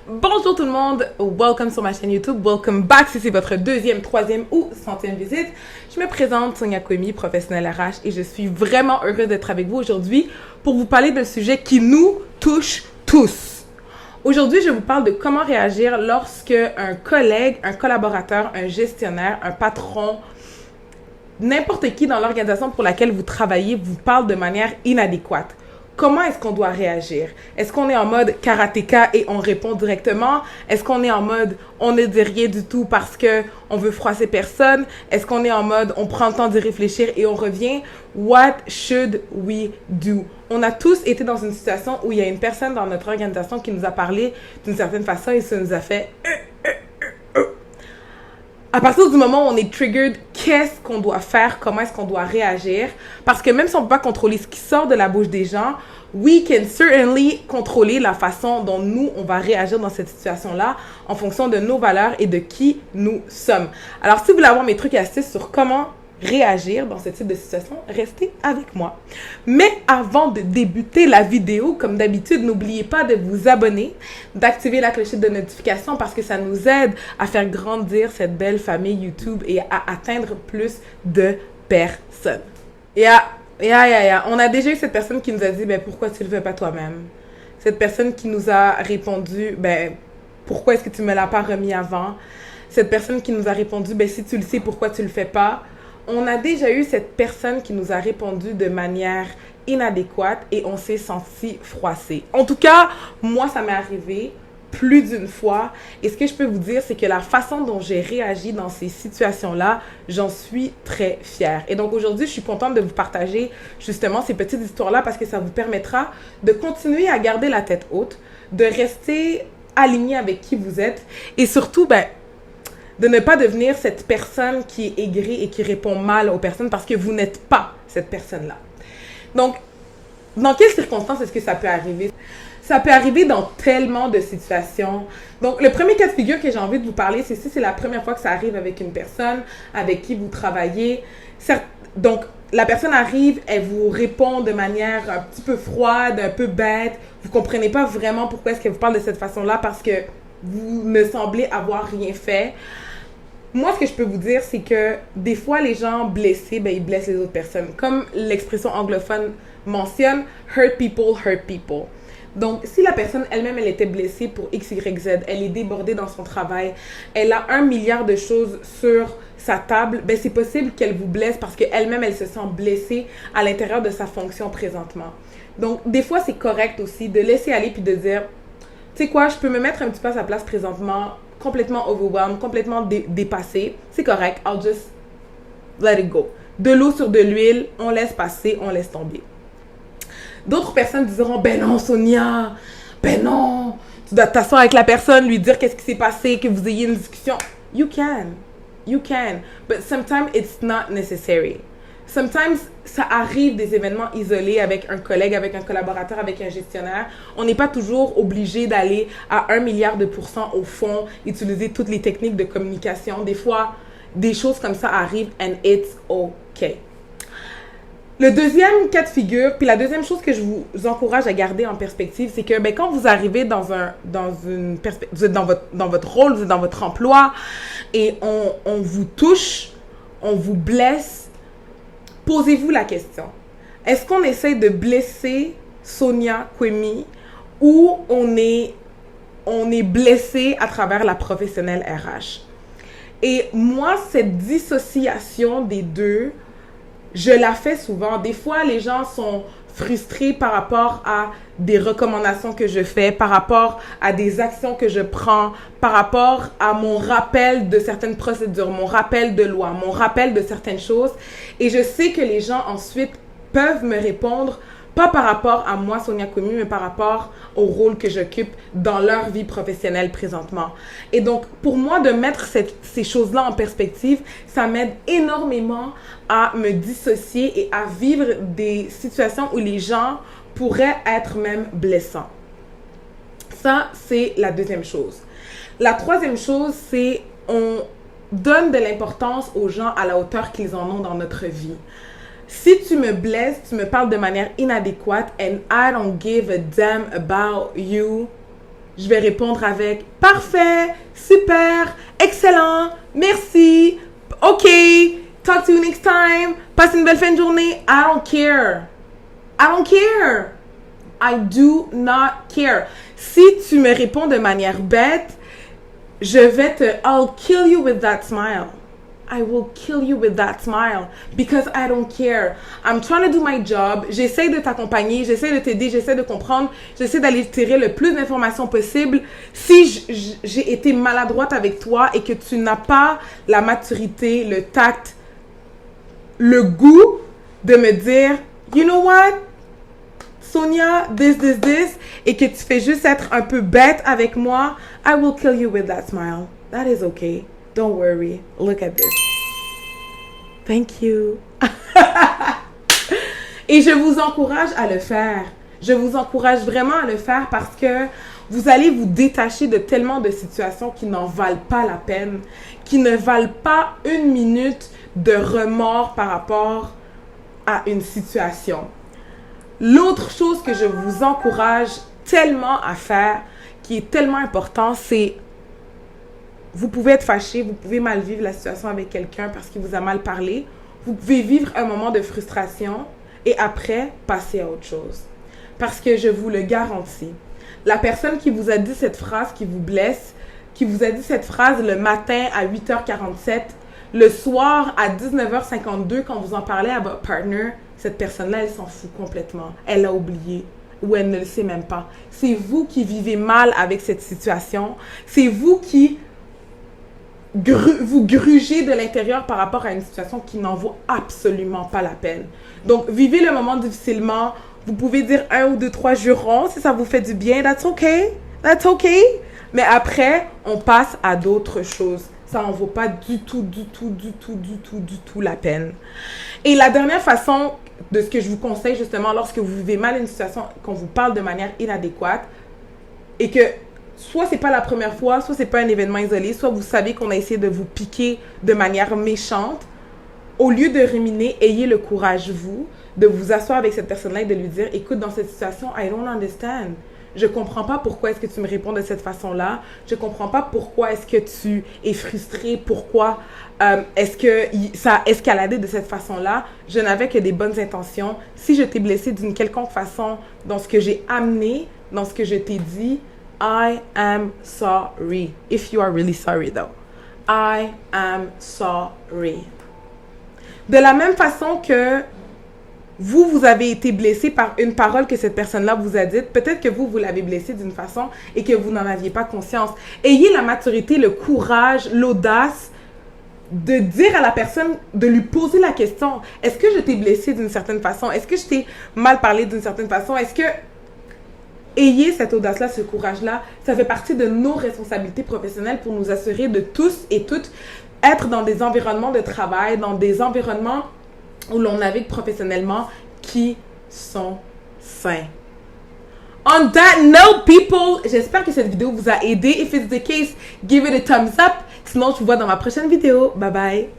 Bonjour tout le monde, welcome sur ma chaîne YouTube, welcome back si c'est votre deuxième, troisième ou centième visite. Je me présente Sonia Kwemi, professionnelle RH et je suis vraiment heureuse d'être avec vous aujourd'hui pour vous parler d'un sujet qui nous touche tous. Aujourd'hui, je vous parle de comment réagir lorsque un collègue, un collaborateur, un gestionnaire, un patron, n'importe qui dans l'organisation pour laquelle vous travaillez vous parle de manière inadéquate. Comment est-ce qu'on doit réagir? Est-ce qu'on est en mode karatéka et on répond directement? Est-ce qu'on est en mode on ne dit rien du tout parce que on veut froisser personne? Est-ce qu'on est en mode on prend le temps d'y réfléchir et on revient? What should we do? On a tous été dans une situation où il y a une personne dans notre organisation qui nous a parlé d'une certaine façon et ça nous a fait à partir du moment où on est triggered, qu'est-ce qu'on doit faire? Comment est-ce qu'on doit réagir? Parce que même si on ne peut pas contrôler ce qui sort de la bouche des gens, we can certainly contrôler la façon dont nous, on va réagir dans cette situation-là en fonction de nos valeurs et de qui nous sommes. Alors, si vous voulez avoir mes trucs et astuces sur comment réagir dans ce type de situation, restez avec moi. Mais avant de débuter la vidéo, comme d'habitude, n'oubliez pas de vous abonner, d'activer la clochette de notification parce que ça nous aide à faire grandir cette belle famille YouTube et à atteindre plus de personnes. On a déjà eu cette personne qui nous a dit, ben pourquoi tu le fais pas toi-même? Cette personne qui nous a répondu, ben pourquoi est-ce que tu me l'as pas remis avant? Cette personne qui nous a répondu, ben si tu le sais, pourquoi tu le fais pas? On a déjà eu cette personne qui nous a répondu de manière inadéquate et on s'est senti froissé. En tout cas, moi, ça m'est arrivé plus d'une fois. Et ce que je peux vous dire, c'est que la façon dont j'ai réagi dans ces situations-là, j'en suis très fière. Et donc aujourd'hui, je suis contente de vous partager justement ces petites histoires-là parce que ça vous permettra de continuer à garder la tête haute, de rester aligné avec qui vous êtes et surtout, de ne pas devenir cette personne qui est aigrie et qui répond mal aux personnes parce que vous n'êtes pas cette personne-là. Donc, dans quelles circonstances est-ce que ça peut arriver? Ça peut arriver dans tellement de situations. Donc, le premier cas de figure que j'ai envie de vous parler, c'est si c'est la première fois que ça arrive avec une personne avec qui vous travaillez. Donc, la personne arrive, elle vous répond de manière un petit peu froide, un peu bête. Vous ne comprenez pas vraiment pourquoi est-ce qu'elle vous parle de cette façon-là parce que vous me semblez avoir rien fait. Moi, ce que je peux vous dire, c'est que des fois, les gens blessés, ils blessent les autres personnes. Comme l'expression anglophone mentionne, hurt people. Donc, si la personne elle-même, elle était blessée pour X, Y, Z, elle est débordée dans son travail, elle a 1 milliard de choses sur sa table, c'est possible qu'elle vous blesse parce qu'elle-même, elle se sent blessée à l'intérieur de sa fonction présentement. Donc, des fois, c'est correct aussi de laisser aller puis de dire, tu sais quoi, je peux me mettre un petit peu à sa place présentement, complètement overwhelmed, complètement dépassée. C'est correct, I'll just let it go. De l'eau sur de l'huile, on laisse passer, on laisse tomber. D'autres personnes diront, ben non Sonia, ben non, tu dois t'asseoir avec la personne, lui dire qu'est-ce qui s'est passé, que vous ayez une discussion. You can, but sometimes it's not necessary. Sometimes, ça arrive des événements isolés avec un collègue, avec un collaborateur, avec un gestionnaire. On n'est pas toujours obligé d'aller à 1 milliard de % au fond, utiliser toutes les techniques de communication. Des fois, des choses comme ça arrivent and it's okay. Le deuxième cas de figure, puis la deuxième chose que je vous encourage à garder en perspective, c'est que quand vous arrivez vous êtes dans votre rôle, vous êtes dans votre emploi et on vous touche, on vous blesse, posez-vous la question. Est-ce qu'on essaie de blesser Sonia Kwemi ou on est blessé à travers la professionnelle RH? Et moi, cette dissociation des deux, je la fais souvent. Des fois, les gens sont frustrés par rapport à des recommandations que je fais, par rapport à des actions que je prends, par rapport à mon rappel de certaines procédures, mon rappel de loi, mon rappel de certaines choses. Et je sais que les gens ensuite peuvent me répondre, pas par rapport à moi, Sonia Kwemi, mais par rapport au rôle que j'occupe dans leur vie professionnelle présentement. Et donc, pour moi, de mettre ces choses-là en perspective, ça m'aide énormément à me dissocier et à vivre des situations où les gens pourraient être même blessants. Ça, c'est la deuxième chose. La troisième chose, c'est on donne de l'importance aux gens à la hauteur qu'ils en ont dans notre vie. Si tu me blesses, tu me parles de manière inadéquate and I don't give a damn about you, je vais répondre avec « Parfait, super, excellent, merci, ok, talk to you next time, passe une belle fin de journée. » I don't care. I don't care. I do not care. Si tu me réponds de manière bête, I'll kill you with that smile. I will kill you with that smile because I don't care. I'm trying to do my job. J'essaie de t'accompagner, j'essaie de t'aider, j'essaie de comprendre, j'essaie d'aller tirer le plus d'informations possible. Si j'ai été maladroite avec toi et que tu n'as pas la maturité, le tact, le goût de me dire, you know what, Sonia, this, et que tu fais juste être un peu bête avec moi, I will kill you with that smile. That is okay. Don't worry. Look at this. Thank you. Et je vous encourage à le faire. Je vous encourage vraiment à le faire parce que vous allez vous détacher de tellement de situations qui n'en valent pas la peine, qui ne valent pas une minute de remords par rapport à une situation. L'autre chose que je vous encourage tellement à faire, qui est tellement important, c'est vous pouvez être fâché, vous pouvez mal vivre la situation avec quelqu'un parce qu'il vous a mal parlé. Vous pouvez vivre un moment de frustration et après, passer à autre chose. Parce que je vous le garantis, la personne qui vous a dit cette phrase qui vous blesse, qui vous a dit cette phrase le matin à 8h47, le soir à 19h52, quand vous en parlez à votre partner, cette personne-là, elle s'en fout complètement. Elle l'a oublié ou elle ne le sait même pas. C'est vous qui vivez mal avec cette situation. C'est vous qui vous grugez de l'intérieur par rapport à une situation qui n'en vaut absolument pas la peine. Donc, vivez le moment difficilement. Vous pouvez dire 1 ou 2, 3 jurons si ça vous fait du bien. That's okay. That's okay. Mais après, on passe à d'autres choses. Ça n'en vaut pas du tout la peine. Et la dernière façon de ce que je vous conseille justement lorsque vous vivez mal une situation, qu'on vous parle de manière inadéquate et que soit c'est pas la première fois, soit c'est pas un événement isolé, soit vous savez qu'on a essayé de vous piquer de manière méchante, au lieu de ruminer, ayez le courage, vous, de vous asseoir avec cette personne-là et de lui dire, écoute, dans cette situation, I don't understand. Je comprends pas pourquoi est-ce que tu me réponds de cette façon-là. Je comprends pas pourquoi est-ce que tu es frustré. Pourquoi est-ce que ça a escaladé de cette façon-là. Je n'avais que des bonnes intentions. Si je t'ai blessé d'une quelconque façon dans ce que j'ai amené, dans ce que je t'ai dit, I am sorry. If you are really sorry though. I am sorry. De la même façon que vous avez été blessé par une parole que cette personne-là vous a dite. Peut-être que vous l'avez blessé d'une façon et que vous n'en aviez pas conscience. Ayez la maturité, le courage, l'audace de dire à la personne, de lui poser la question. Est-ce que je t'ai blessé d'une certaine façon? Est-ce que je t'ai mal parlé d'une certaine façon? Est-ce que... Ayez cette audace-là, ce courage-là. Ça fait partie de nos responsabilités professionnelles pour nous assurer de tous et toutes être dans des environnements de travail, dans des environnements où l'on navigue professionnellement qui sont sains. On that note, people, j'espère que cette vidéo vous a aidé. If it's the case, give it a thumbs up. Sinon, je vous vois dans ma prochaine vidéo. Bye bye.